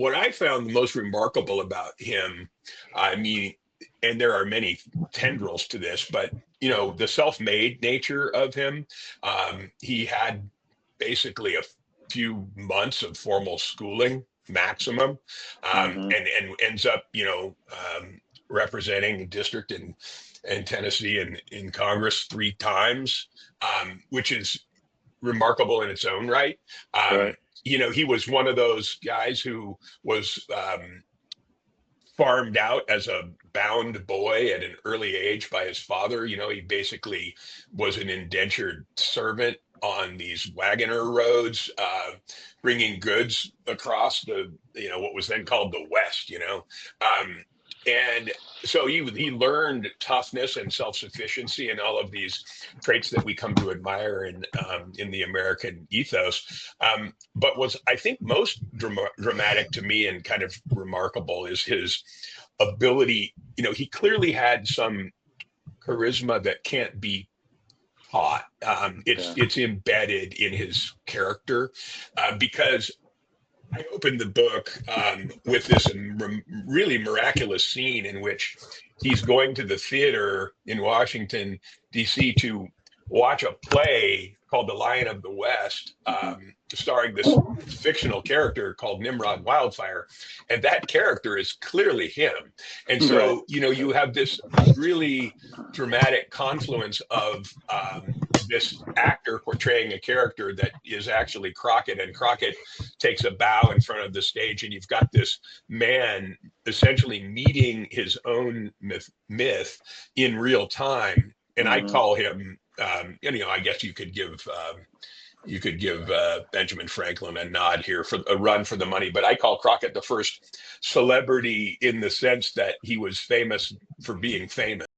What I found the most remarkable about him, I mean, and there are many tendrils to this, but the self-made nature of him. He had basically a few months of formal schooling maximum, Hmm. and ends up, representing a district in Tennessee and in Congress 3 times, which is remarkable in its own right. Um, Right. he was one of those guys who was farmed out as a bound boy at an early age by his father. He basically was an indentured servant on these wagoner roads, bringing goods across what was then called the West. And so he learned toughness and self-sufficiency and all of these traits that we come to admire in the American ethos. But was, I think, most dramatic to me and kind of remarkable is his ability. He clearly had some charisma that can't be taught. It's Yeah. it's embedded in his character, because I opened the book with this really miraculous scene in which he's going to the theater in Washington, D.C. to watch a play called The Lion of the West, Hmm. starring this fictional character called Nimrod Wildfire. And that character is clearly him. And Right. so, you have this really dramatic confluence of this actor portraying a character that is actually Crockett, and Crockett takes a bow in front of the stage, and you've got this man essentially meeting his own myth in real time. And I Hmm. call him, I guess you could give Benjamin Franklin a nod here for a run for the money, but I call Crockett the first celebrity in the sense that he was famous for being famous.